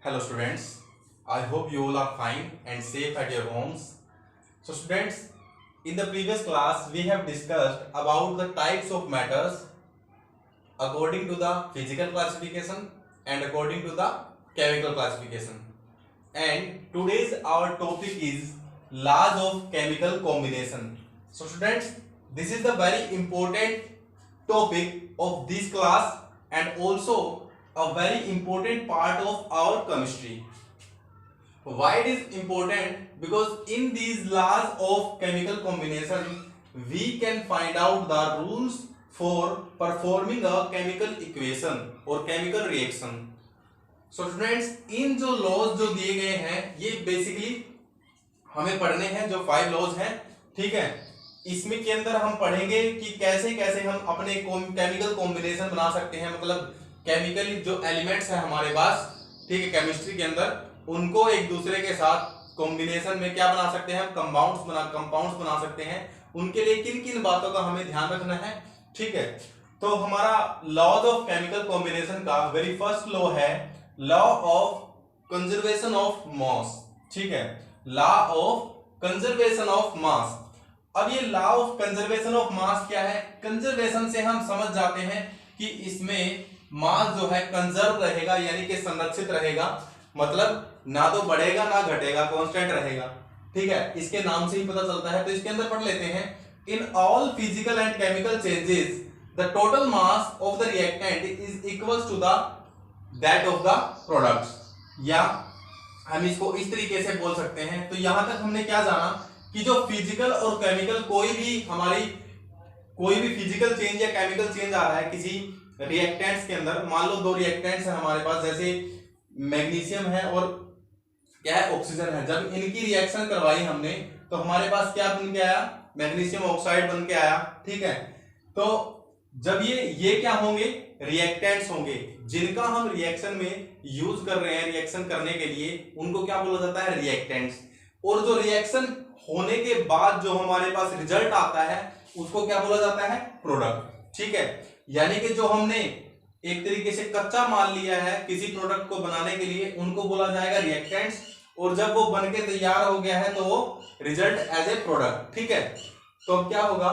Hello students, I hope you all are fine and safe at your homes. So students, in the previous class we have discussed about the types of matters according to the physical classification and according to the chemical classification. And today's our topic is laws of chemical combination. So students, this is the very important topic of this class and also a very important part of our chemistry. Why it is important? Because in these laws of chemical combination we can find out the rules for performing a chemical equation or chemical reaction. So students, इन जो laws जो दिए गए हैं ये basically हमें पढ़ने हैं, जो 5 लॉज हैं, ठीक है। इसमें के अंदर हम पढ़ेंगे कि कैसे कैसे हम अपने केमिकल कॉम्बिनेशन बना सकते हैं, मतलब केमिकल जो एलिमेंट्स हैं हमारे पास, ठीक है, केमिस्ट्री के अंदर, उनको एक दूसरे के साथ कॉम्बिनेशन में क्या बना सकते हैं, कंपाउंड्स बना सकते हैं। उनके लिए किन किन बातों का हमें ध्यान रखना है, ठीक है। तो हमारा लॉज ऑफ केमिकल कॉम्बिनेशन का वेरी फर्स्ट लॉ है लॉ ऑफ कंजर्वेशन ऑफ मास, ठीक है, लॉ ऑफ कंजर्वेशन ऑफ मास। अब ये लॉ ऑफ कंजर्वेशन ऑफ मास क्या है? कंजर्वेशन से हम समझ जाते हैं कि इसमें मास जो है कंजर्व रहेगा, यानी कि संरक्षित रहेगा, मतलब ना तो बढ़ेगा ना घटेगा, कांस्टेंट रहेगा, ठीक है, इसके नाम से ही पता चलता है। तो इसके अंदर पढ़ लेते हैं, in all physical and chemical changes the total mass of the reactant is equal to the that of the products, या हम इसको इस तरीके से बोल सकते हैं। तो यहां तक हमने क्या जाना कि जो फिजिकल और केमिकल कोई भी फिजिकल चेंज या केमिकल चेंज आ रहा है किसी रिएक्टेंट्स के अंदर, मान लो 2 रिएक्टेंट्स हैं हमारे पास, जैसे मैग्नीशियम है और क्या है, ऑक्सीजन है। जब इनकी रिएक्शन करवाई हमने तो हमारे पास क्या बन के आया, मैग्नीशियम ऑक्साइड बन के आया, ठीक है। तो जब ये क्या होंगे, रिएक्टेंट्स होंगे, जिनका हम रिएक्शन में यूज कर रहे हैं, रिएक्शन करने के लिए, उनको क्या बोला जाता है, रिएक्टेंट्स। और जो रिएक्शन होने के बाद जो हमारे पास रिजल्ट आता है उसको क्या बोला जाता है, प्रोडक्ट, ठीक है। यानी कि जो हमने एक तरीके से कच्चा माल लिया है किसी प्रोडक्ट को बनाने के लिए, उनको बोला जाएगा रिएक्टेंट्स, और जब वो बनके तैयार हो गया है तो वो रिजल्ट एज ए प्रोडक्ट, ठीक है। तो अब क्या होगा,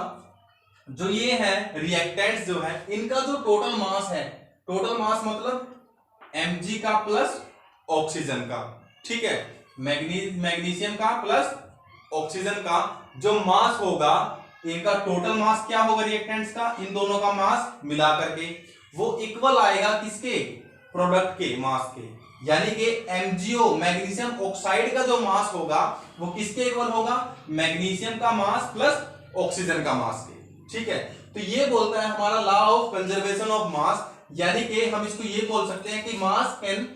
जो ये है रिएक्टेंट्स जो है, इनका जो टोटल मास है, टोटल मास मतलब Mg का प्लस ऑक्सीजन का, ठीक है, मैग्नीशियम का प्लस ऑक्सीजन का जो मास होगा, इनका टोटल मास क्या होगा रिएक्टेंट्स का, इन दोनों का मास मिला करके वो इक्वल आएगा किसके, प्रोडक्ट के मास के। यानी कि MgO मैग्नीशियम ऑक्साइड का जो मास होगा वो किसके इक्वल होगा, मैग्नीशियम का मास प्लस ऑक्सीजन का मास के, ठीक है। तो ये बोलता है हमारा लॉ ऑफ कंजर्वेशन ऑफ मास, यानी कि हम इसको ये बोल सकते हैं कि मास can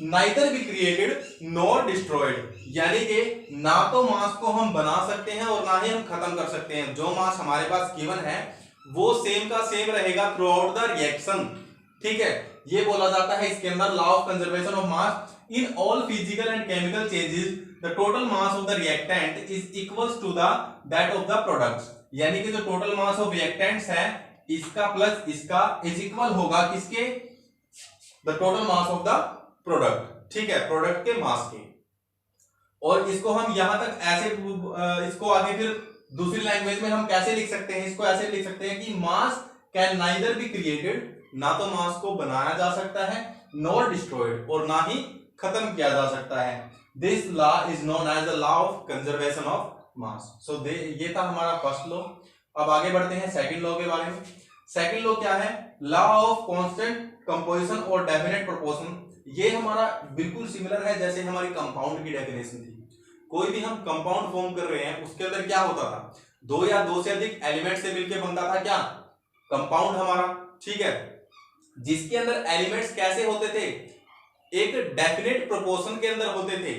neither be created nor destroyed, यानी कि ना तो मास को हम बना सकते हैं और ना ही हम खत्म कर सकते हैं। जो मास हमारे पास गिवन है वो सेम का सेम रहेगा थ्रू आउट द रिएक्शन, ठीक है। ये बोला जाता है इसके अंदर law of conservation of mass, in all physical and chemical changes the total mass of the reactant is equals to the that of the products, यानी कि जो टोटल मास ऑफ रिएक्टेंट्स है इसका प्लस इसका इज इक्वल होगा किसके, the total mass of the product, ठीक है, प्रोडक्ट के मास के। और इसको हम यहां तक ऐसे इसको आगे फिर दूसरी लैंग्वेज में हम कैसे लिख सकते हैं, इसको ऐसे लिख सकते हैं कि मास कैन नाइदर बी क्रिएटेड, ना तो मास को बनाया जा सकता है, नॉर डिस्ट्रॉयड, और ना ही खत्म किया जा सकता है। This law is known as the law of conservation of mass. So ये था हमारा फर्स्ट लॉ। अब आगे बढ़ते हैं सेकंड लॉ के बारे में। सेकंड लॉ क्या है, लॉ ऑफ कांस्टेंट कंपोजिशन और डेफिनेट प्रोपोर्शन। ये हमारा बिल्कुल सिमिलर है जैसे हमारी कंपाउंड की डेफिनेशन थी। कोई भी हम कंपाउंड फॉर्म कर रहे हैं उसके अंदर क्या होता था, 2 या 2 से अधिक एलिमेंट से मिलकर बनता था क्या, कंपाउंड हमारा, ठीक है, जिसके अंदर एलिमेंट्स कैसे होते थे, एक डेफिनेट प्रोपोर्शन के अंदर होते थे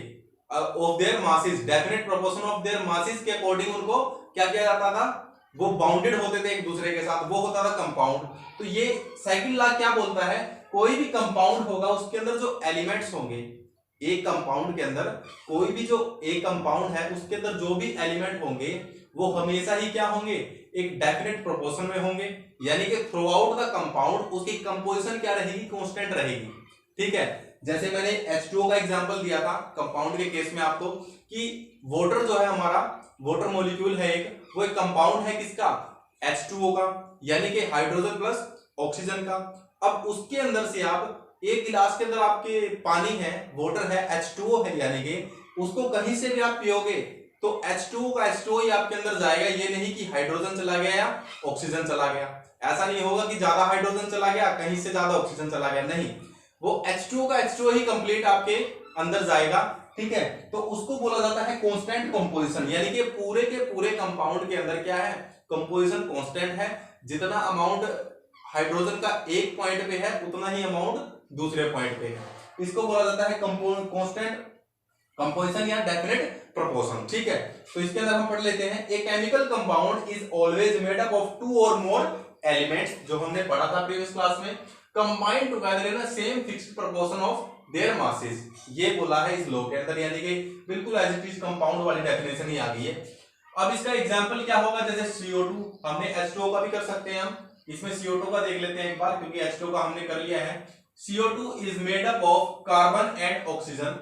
of their masses, definite proportion of their masses के अकॉर्डिंग उनको क्या किया जाता था, वो बाउंडेड होते थे एक दूसरे के साथ, वो होता था कंपाउंड। तो ये सेकंड लॉ क्या बोलता है, कोई भी कंपाउंड होगा उसके अंदर जो एलिमेंट्स होंगे, एक कंपाउंड के अंदर कोई भी जो एक कंपाउंड है उसके अंदर जो भी एलिमेंट होंगे वो हमेशा ही क्या होंगे, एक डेफिनेट प्रोपोर्शन में होंगे, यानी कि थ्रू आउट द कंपाउंड उसकी कंपोजिशन क्या रहेगी, कांस्टेंट रहेगी, ठीक है। जैसे मैंने H2O का एग्जांपल दिया था कंपाउंड के केस में आपको, कि वाटर जो है हमारा, वाटर मॉलिक्यूल है एक, वो एक कंपाउंड है किसका, H2O का, यानी कि हाइड्रोजन प्लस ऑक्सीजन का। अब उसके अंदर से आप एक गिलास के अंदर आपके पानी है, वाटर है, H2O है, यानी कि उसको कहीं से भी आप पियोगे तो H2O का H2O ही आपके अंदर जाएगा। ये नहीं कि हाइड्रोजन चला गया या ऑक्सीजन चला गया, ऐसा नहीं होगा कि ज्यादा हाइड्रोजन चला गया कहीं से ज्यादा ऑक्सीजन चला गया, नहीं, वो H2O का H2O ही कंप्लीट आपके अंदर जाएगा। ठीक है, तो उसको बोला जाता है कांस्टेंट कंपोजिशन, यानी कि पूरे के पूरे कंपाउंड के अंदर क्या है, कंपोजिशन कांस्टेंट है। जितना अमाउंट हाइड्रोजन का एक पॉइंट पे है उतना ही अमाउंट दूसरे पॉइंट पे है। इसको बोला जाता है कांस्टेंट कंपोजिशन या डेफिनेट प्रोपोर्शन। ठीक है, तो इसके अंदर हम पढ़ लेते हैं, a chemical compound is always made up of 2 और मोर एलिमेंट्स, जो हमने पढ़ा था प्रीवियस क्लास में, combined together in a same fixed proportion of their masses. ये बोला है इस लॉ के अंदर, यानी कि बिल्कुल एज इट इज कंपाउंड वाली डेफिनेशन ही आ गई है। अब इसका एग्जांपल क्या होगा, जैसे CO2, हमने H2O का भी कर सकते हैं हम, इसमें CO2 का देख लेते हैं एक बार, क्योंकि H2O का हमने कर लिया है। CO2 is made up of carbon and oxygen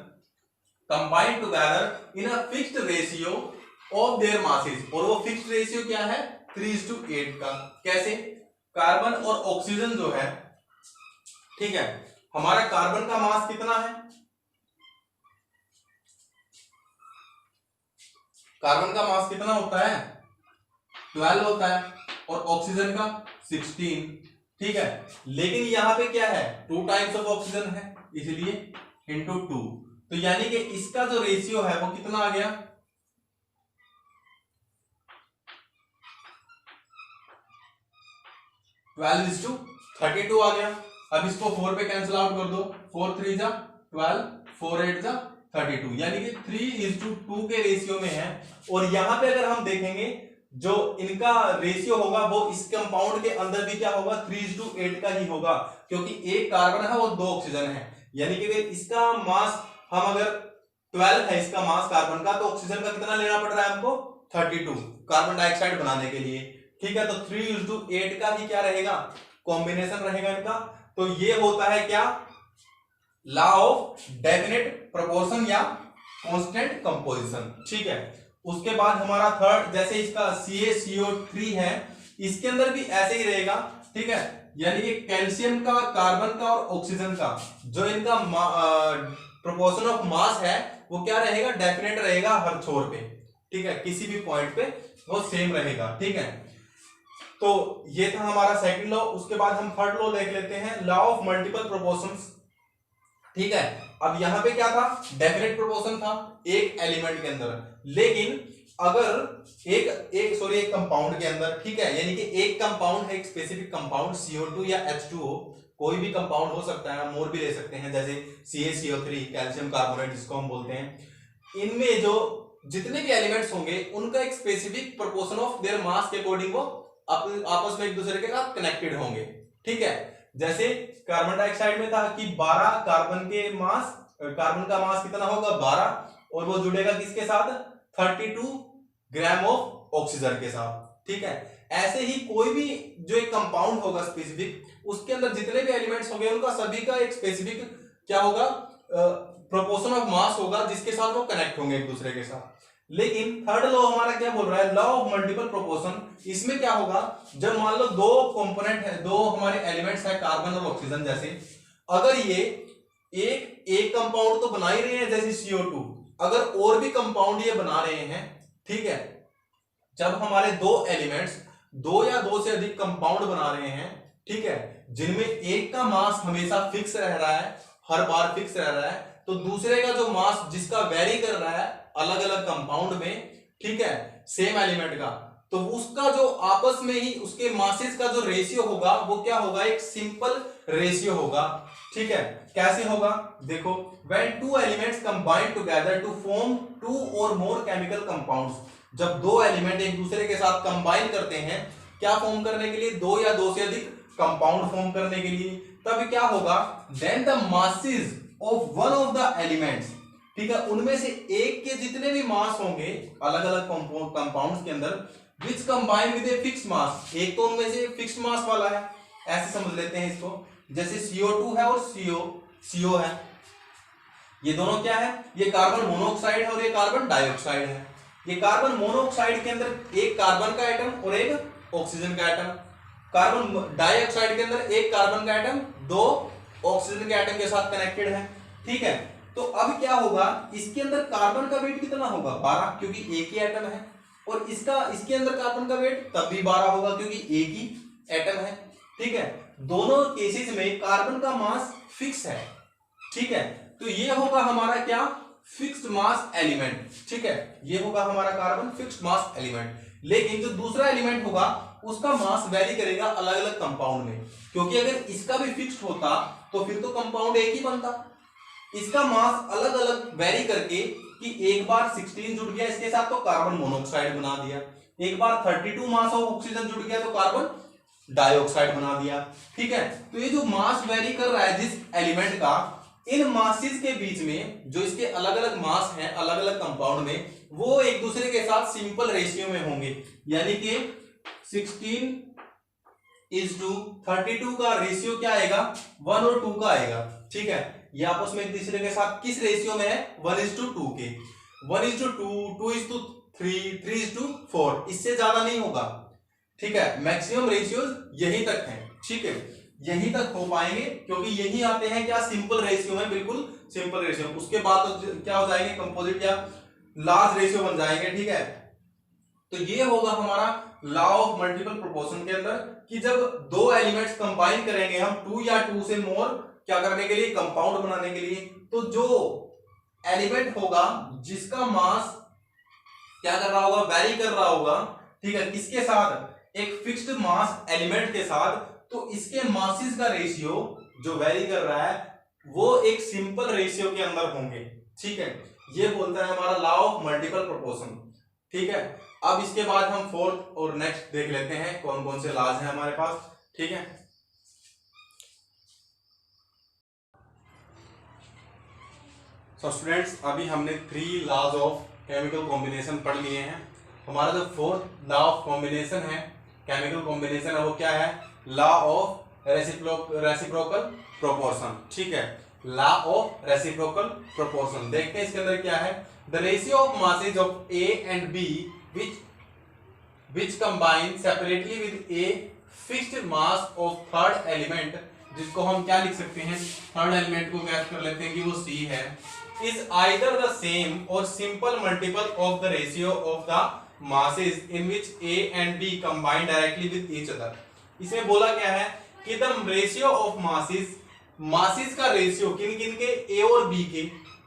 combined together in a fixed ratio of their masses, और वो फिक्स्ड रेशियो क्या है, 3:8 का। कैसे, कार्बन और ऑक्सीजन जो है, ठीक है, हमारा कार्बन का मास कितना है, कार्बन का मास कितना होता है, 12 होता है, और ऑक्सीजन का 16। ठीक है, लेकिन यहां पे क्या है, 2 टाइम्स ऑफ ऑक्सीजन है, इसलिए इंटू 2, तो यानी कि इसका जो रेशियो है वो कितना आ गया, 12:32 आ गया। अब इसको 4 पे कैंसिल आउट कर दो, 4 3 जा 12, 4 8 जा 32, यानी कि 3:2 के रेशियो में है। और यहां पे अगर हम देखेंगे जो इनका रेशियो होगा वो इस कंपाउंड के अंदर भी क्या होगा, 3:8 का ही होगा, क्योंकि एक कार्बन है और 2 ऑक्सीजन है, यानी कि इसका मास हम अगर 12 है इसका मास कार्बन का, तो ऑक्सीजन का कितना लेना पड़ रहा है हमको, 32 कार्बन डाइऑक्साइड बनाने के लिए। ठीक है, तो 3:8 का ही क्या रहेगा, कॉम्बिनेशन रहेगा इनका। तो ये होता है क्या, लॉ ऑफ डेफिनेट प्रोपोर्शन या कांस्टेंट कंपोजिशन। ठीक है, उसके बाद हमारा थर्ड, जैसे इसका CaCO3 है, इसके अंदर भी ऐसे ही रहेगा। ठीक है, यानी कि कैल्शियम का, कार्बन का और ऑक्सीजन का जो इनका प्रोपोर्शन ऑफ मास है वो क्या रहेगा, डेफिनेट रहेगा हर छोर पे। ठीक है, किसी भी पॉइंट पे वो सेम रहेगा। ठीक है, तो ये था हमारा सेकंड लॉ। उसके बाद हम थर्ड लॉ देख लेते हैं, लॉ ऑफ मल्टीपल प्रोपोर्शंस। ठीक है, अब यहां पे क्या था, डेफिनेट प्रोपोर्शन था एक एलिमेंट के अंदर, लेकिन अगर एक कंपाउंड के अंदर, ठीक है, यानी कि एक कंपाउंड है, एक स्पेसिफिक कंपाउंड CO2 या H2O, कोई भी कंपाउंड हो सकता है, हम मोर भी ले सकते हैं, जैसे CaCO3 कैल्शियम कार्बोनेट जिसको हम बोलते हैं। इनमें जो जितने भी एलिमेंट्स होंगे उनका एक specific proportion of their mass के अकॉर्डिंग वो आपस में एक दूसरे के साथ कनेक्टेड होंगे। ठीक है, जैसे कार्बन डाइऑक्साइड में था कि 12 कार्बन के मास, कार्बन का मास कितना होगा 12, और वो जुड़ेगा किसके साथ, 32 ग्राम ऑफ ऑक्सीजन के साथ। ठीक है, ऐसे ही कोई भी जो एक कंपाउंड होगा स्पेसिफिक, उसके अंदर जितने भी एलिमेंट्स होंगे उनका सभी का एक स्पेसिफिक क्या होगा, प्रोपोर्शन ऑफ मास होगा जिसके साथ वो कनेक्ट होंगे एक दूसरे के साथ। लेकिन थर्ड लॉ हमारा क्या बोल रहा है, लॉ ऑफ मल्टीपल प्रोपोर्शन। इसमें क्या होगा, जब मान लो दो कंपोनेंट है, दो हमारे एलिमेंट्स है कार्बन और ऑक्सीजन जैसे, अगर ये एक कंपाउंड तो बना ही रहे हैं जैसे CO2, अगर और भी कंपाउंड ये बना रहे हैं, ठीक है, जब हमारे दो एलिमेंट्स दो या दो से अधिक कंपाउंड बना रहे हैं, ठीक है, जिनमें एक का मास हमेशा फिक्स रह रहा है, हर बार फिक्स रह रहा है, तो दूसरे का जो मास जिसका वेरी कर रहा है अलग अलग कंपाउंड में, ठीक है, सेम एलिमेंट का, तो उसका जो आपस में ही उसके मासेस का जो रेशियो होगा वो क्या होगा, एक सिंपल रेशियो होगा। ठीक है, कैसे होगा, देखो, when two elements combine together to form two or more chemical compounds, जब दो एलिमेंट एक दूसरे के साथ कंबाइन करते हैं, क्या फॉर्म करने के लिए, दो या दो से अधिक कंपाउंड फॉर्म करने के लिए, तब क्या होगा, then the masses of one of the elements, ठीक है, उनमें से एक के जितने भी मास होंगे अलग अलग कंपाउंड्स के अंदर, which combine with a fixed mass, एक तो उनमें से फिक्स्ड मास वाला है, ऐसे समझ लेते हैं इसको, जैसे CO2 है और CO है, ये दोनों क्या है, ये कार्बन मोनोऑक्साइड है और ये कार्बन डाइऑक्साइड है। ये कार्बन मोनोऑक्साइड के अंदर एक कार्बन का एटम और एक ऑक्सीजन का एटम, कार्बन डाइऑक्साइड के अंदर एक कार्बन का एटम दो ऑक्सीजन के एटम के साथ कनेक्टेड है। ठीक है, तो अब क्या होगा, इसके अंदर कार्बन का वेट कितना होगा 12, क्योंकि एक ही एटम है, और इसके अंदर कार्बन का वेट तब भी 12 होगा क्योंकि एक ही एटम है। ठीक है, दोनों केसेस में कार्बन का मास फिक्स है। ठीक है, तो ये होगा हमारा क्या, फिक्स्ड मास एलिमेंट। ठीक है, ये होगा हमारा कार्बन फिक्स्ड मास एलिमेंट। लेकिन जो दूसरा एलिमेंट होगा उसका मास वेरी करेगा अलग अलग कंपाउंड में, क्योंकि अगर इसका भी फिक्स्ड होता तो फिर तो कंपाउंड एक ही बनता। इसका मास अलग अलग वेरी करके कि एक बार 16 जुड़ गया इसके साथ तो कार्बन मोनोऑक्साइड बना दिया, एक बार 32 मास ऑफ ऑक्सीजन जुड़ गया तो कार्बन डाइऑक्साइड बना दिया। ठीक है, तो ये जो मास वेरी कर रहा है जिस एलिमेंट का, इन मासेस के बीच में जो इसके अलग अलग मास हैं अलग अलग कंपाउंड में, वो एक दूसरे के साथ सिंपल रेशियो में होंगे, यानी कि 16:32 का रेशियो क्या आएगा, 1 और 2 का आएगा। ठीक है, ये आपस में एक दूसरे के साथ किस रेशियो में है, 1:2 के, 1:2, 2:3, 3:4, इससे ज्यादा नहीं होगा। ठीक है, मैक्सिमम रेशियोज यहीं तक है। ठीक है, यहीं तक हो पाएंगे क्योंकि यही आते हैं क्या, सिंपल रेशियो में, बिल्कुल सिंपल रेशियो। उसके बाद तो क्या हो जाएंगे, कंपोजिट या लार्ज रेशियो बन जाएंगे। ठीक है, तो ये होगा हमारा लॉ ऑफ मल्टीपल प्रोपोर्शन के अंदर कि जब दो एलिमेंट्स कंबाइन करेंगे हम 2 या 2 से मोर क्या करने के लिए, कंपाउंड बनाने के लिए, तो जो एलिमेंट होगा जिसका मास क्या कर रहा होगा, वेरी कर रहा होगा। ठीक है, किसके साथ, एक फिक्स्ड मास एलिमेंट के साथ, तो इसके मासेस का रेशियो जो वेरी कर रहा है वो एक सिंपल रेशियो के अंदर होंगे। ठीक है, ये बोलता है हमारा लॉ ऑफ मल्टीपल प्रोपोर्शन। ठीक है, अब इसके बाद हम फोर्थ और नेक्स्ट देख लेते हैं कौन कौन से लॉज हैं हमारे पास। ठीक है, सो स्टूडेंट्स अभी हमने 3 लॉज ऑफ केमिकल कॉम्बिनेशन पढ़ लिए हैं। हमारा जो फोर्थ लॉ ऑफ कॉम्बिनेशन है, केमिकल कॉम्बिनेशन है, वो क्या है, लॉ ऑफ रेसिप्रोकल प्रोपोर्शन। ठीक है, लॉ ऑफ रेसिप्रोकल प्रोपोर्शन। देखते हैं इसके अंदर क्या है, the ratio of masses of A and B which combine separately with a fixed mass of third element, जिसको हम क्या लिख सकते हैं, थर्ड एलिमेंट को गैस कर लेते हैं कि वो C है, is either the same or simple multiple of the ratio of the masses in which A and B combine directly with each other। इसमें बोला क्या है कि the ratio of masses का रेशियो किन किन के, A और B के,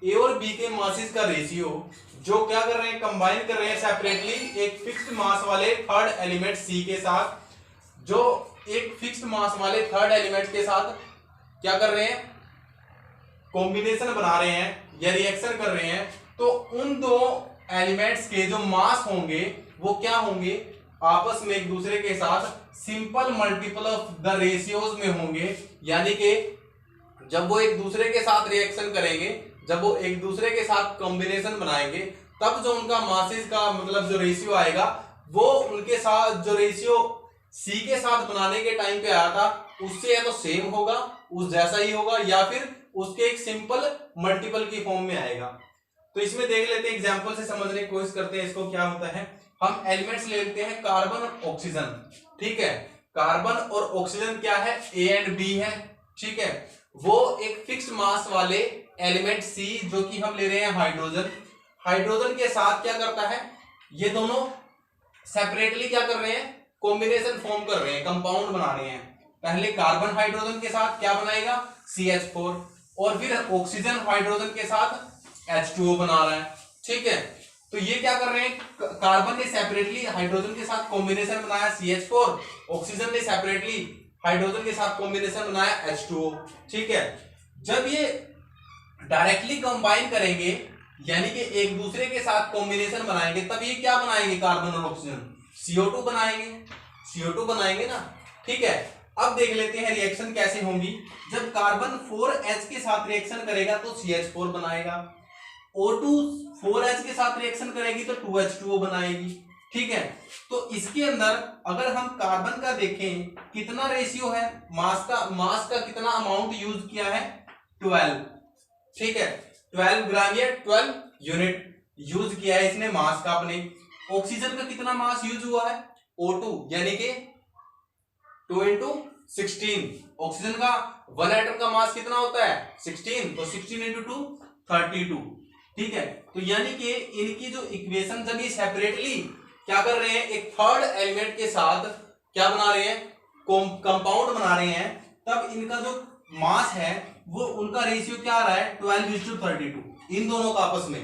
A और B के masses का रेशियो जो क्या कर रहे हैं, कंबाइन कर रहे हैं सेपरेटली एक फिक्स्ड मास वाले थर्ड एलिमेंट सी के साथ, जो एक फिक्स्ड मास वाले थर्ड एलिमेंट के साथ क्या कर रहे हैं, कॉम्बिनेशन बना रहे हैं या रिएक्शन कर रहे हैं, तो उन दो एलिमेंट्स के जो मास होंगे वो क्या होंगे, आपस में एक दूसरे के साथ simple multiple of the ratios में होंगे। यानी कि जब वो एक दूसरे के साथ रिएक्शन करेंगे, जब वो एक दूसरे के साथ कॉम्बिनेशन बनाएंगे, तब जो उनका मासेस का मतलब जो रेशियो आएगा वो उनके साथ जो रेशियो सी के साथ बनाने के टाइम पे आया था उससे या तो सेम होगा, उस जैसा ही होगा, या फिर उसके एक सिंपल मल्टीपल की फॉर्म में आएगा। तो इसमें देख लेते हैं, एग्जांपल से समझने की कोशिश करते हैं इसको क्या होता है। हम एलिमेंट्स ले लेते हैं कार्बन और ऑक्सीजन। ठीक है, कार्बन और ऑक्सीजन क्या है, ए एंड बी है। ठीक है, वो एक फिक्स्ड मास वाले एलिमेंट सी जो कि हम ले रहे हैं हाइड्रोजन, हाइड्रोजन के साथ क्या करता है, ये दोनों सेपरेटली क्या कर रहे हैं, कॉम्बिनेशन फॉर्म कर रहे हैं, कंपाउंड बना रहे हैं। पहले कार्बन हाइड्रोजन के साथ क्या बनाएगा, CH4, और फिर ऑक्सीजन हाइड्रोजन के साथ H2O बना रहा है। ठीक है, तो ये क्या कर रहे हैं, कार्बन ने सेपरेटली हाइड्रोजन के साथ कॉम्बिनेशन बनाया CH4, ऑक्सीजन ने सेपरेटली हाइड्रोजन के साथ कॉम्बिनेशन बनाया H2O। ठीक है, जब ये डायरेक्टली कंबाइन करेंगे यानी कि एक दूसरे के साथ कॉम्बिनेशन बनाएंगे, तब ये क्या बनाएंगे, कार्बन और ऑक्सीजन CO2 बनाएंगे, CO2 बनाएंगे ना। ठीक है, अब देख लेते हैं रिएक्शन कैसे होंगी। जब कार्बन 4H के साथ रिएक्शन करेगा तो CH4 बनाएगा, O2 4H के साथ रिएक्शन करेगी तो 2H2O बनाएगी। ठीक है, तो इसके अंदर अगर हम कार्बन का देखें कितना रेशियो है, मास का कितना अमाउंट यूज किया है, 12। ठीक है, 12 ग्राम या 12 यूनिट यूज किया है इसने मास का अपने। ऑक्सीजन का कितना मास यूज हुआ है, O2 यानी कि 2 into 16। ऑक्सीजन का 1 एटम का मास कितना होता है 16, तो 16 into 2 32। ठीक है, तो यानी कि इनकी जो इक्वेशन जब ये सेपरेटली क्या कर रहे हैं, एक थर्ड एलिमेंट के साथ क्या बना रहे हैं, कंपाउंड बना रहे हैं, तब इनका जो मास है वो उनका रेशियो क्या आ रहा है 12:32। इन दोनों का आपस में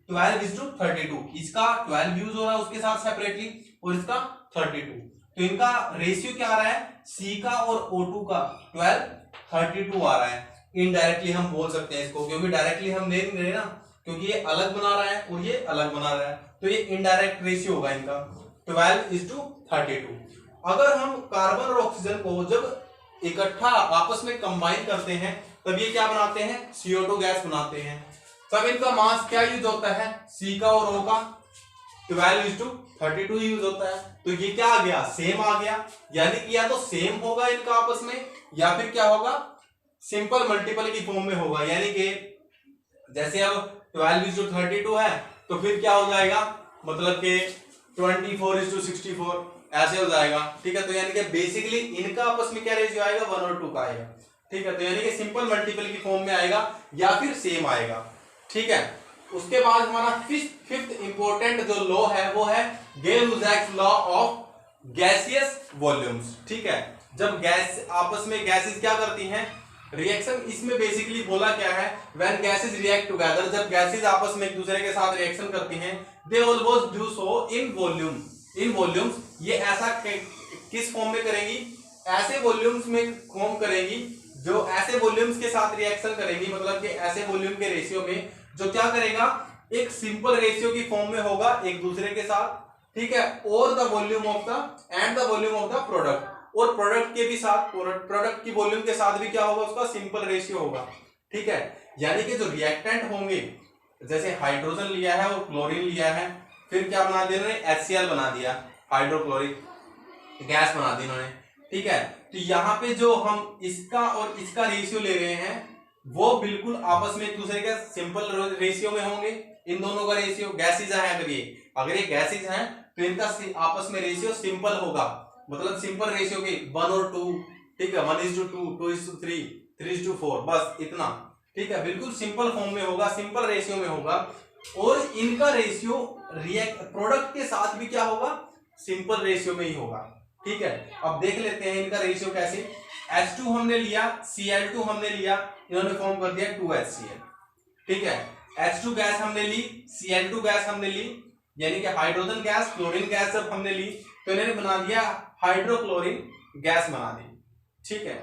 12:32, इसका 12 यूज हो रहा है उसके साथ सेपरेटली और इसका 32, तो इनका रेशियो क्या आ रहा है, C का और O2 का 12:32 आ रहा है। इनडायरेक्टली हम बोल सकते हैं इसको, क्योंकि डायरेक्टली हम नहीं रहे ना, क्योंकि ये अलग बना रहा है और ये अलग बना रहा है, तो ये इनडायरेक्ट रेशियो होगा इनका 12:32। अगर हम कार्बन और ऑक्सीजन को जब इकट्ठा आपस में कंबाइन करते हैं तब ये क्या बनाते हैं, CO2 गैस बनाते हैं। तब इनका मास क्या यूज होता है, C का और O का 12:32 यूज होता है, तो ये क्या आ गया, सेम आ गया। यानी कि या तो सेम होगा इनका आपस में या फिर क्या होगा, सिंपल मल्टीपल की फॉर्म में होगा। यानी कि जैसे अब 12:32 है तो फिर क्या हो जाएगा, मतलब कि 24:64 ऐसे हो जाएगा। ठीक है, तो यानी कि बेसिकली इनका आपस में क्या रेशियो आएगा, 1 और 2 का आएगा। ठीक है, तो यानी कि सिंपल मल्टीपल की फॉर्म में आएगा या फिर सेम आएगा। ठीक है, उसके बाद हमारा फिफ्थ इंपॉर्टेंट जो लॉ है वो है गेल-लुसाक लॉ ऑफ गैसियस वॉल्यूम्स। ठीक है, जब गैस आपस में गैसेस क्या करती हैं रिएक्शन, इसमें बेसिकली बोला क्या है, व्हेन गैसेस रिएक्ट टुगेदर, जब गैसेस आपस में एक दूसरे के साथ रिएक्शन करती हैं, they always do so in volumes. ये ऐसा किस फॉर्म में करेंगी, ऐसे वॉल्यूम्स में फॉर्म करेंगी जो ऐसे वॉल्यूम्स के साथ रिएक्शन करेंगी, मतलब कि ऐसे वॉल्यूम के रेशियो में जो क्या करेगा, एक सिंपल रेशियो की फॉर्म में होगा एक दूसरे के साथ। ठीक है, और the volume of the product, और प्रोडक्ट के भी साथ, प्रोडक्ट की वॉल्यूम के साथ भी क्या होगा, उसका सिंपल रेशियो होगा। ठीक है, यानी कि जो रिएक्टेंट होंगे, जैसे हाइड्रोजन लिया है और क्लोरीन लिया है, फिर क्या बना दिया उन्होंने, HCl बना दिया, हाइड्रोक्लोरिक गैस बना दी उन्होंने। ठीक है, तो यहाँ पे जो हम इसका और इसका रेशियो ले रहे हैं वो बिल्कुल आपस में एक दूसरे के सिंपल रेशियो में होंगे। इन दोनों का रेशियो गैसेज है, अगर ये गैसेज हैं तो इनका आपस में रेशियो सिंपल होगा, मतलब सिंपल रेशियो की 1 और 2। ठीक है, 1:2, 2:3, 3:4, बस इतना। ठीक है, बिल्कुल सिंपल फॉर्म में होगा, सिंपल रेशियो में होगा, और इनका रेशियो प्रोडक्ट के साथ भी क्या होगा, सिंपल रेशियो में ही होगा। ठीक है, अब देख लेते हैं इनका रेशियो कैसे। H2 हमने लिया, Cl2 हमने लिया, इन्होंने फॉर्म कर दिया 2HCl। ठीक है, H2 गैस हमने ली, Cl2 गैस हमने ली, यानी कि हाइड्रोजन गैस, क्लोरीन गैस जब हमने ली तो इन्होंने बना दिया हाइड्रोक्लोरिन गैस बना दी। ठीक है,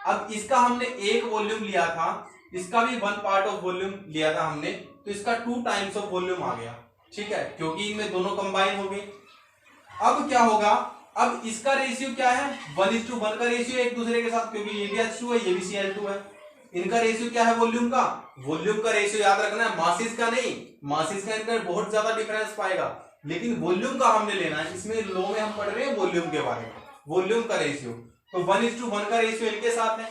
अब इसका हमने एक वॉल्यूम लिया था, इसका भी 1 पार्ट ऑफ वॉल्यूम लिया था हमने, तो इसका 2 टाइम्स ऑफ वॉल्यूम आ गया। ठीक है, क्योंकि इनमें दोनों कंबाइन हो गए। अब क्या होगा, अब इसका रेशियो क्या है, 1:1 का रेशियो एक दूसरे के साथ, क्योंकि ये भी H2 है, ये भी Cl2 है। इनका रेशियो क्या है, वॉल्यूम का रेशियो याद रखना है, मासेस का नहीं। मासेस का इनका बहुत ज्यादा डिफरेंस पाएगा, लेकिन वॉल्यूम का हमने लेना है। इसमें लॉ में हम पढ़ रहे हैं वॉल्यूम के बारे में, वॉल्यूम का रेशियो। तो 1:1 का रेशियो इनके साथ है,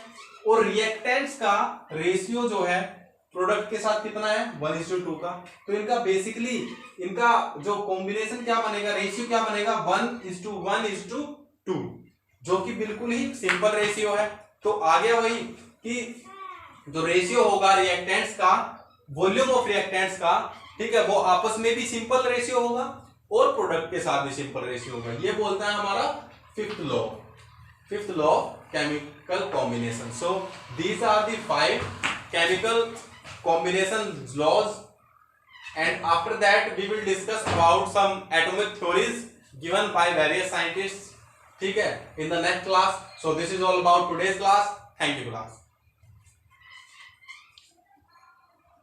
और रिएक्टेंट्स का रेशियो जो है प्रोडक्ट के साथ कितना है, 1:2 का। तो इनका बेसिकली इनका जो कॉम्बिनेशन क्या बनेगा, रेशियो क्या बनेगा, 1:1:2, जो कि बिल्कुल ही सिंपल रेशियो है। तो आ गया वही कि जो रेशियो होगा रिएक्टेंट्स का, वॉल्यूम ऑफ रिएक्टेंट्स का, ठीक है, वो आपस में भी सिंपल रेशियो होगा और प्रोडक्ट के साथ भी सिंपल रेशियो होगा। ये बोलता है हमारा fifth law chemical combination. So these are the 5 chemical combination laws, and after that we will discuss about some atomic theories given by various scientists, ठीक है, in the next class. So this is all about today's class. Thank you class.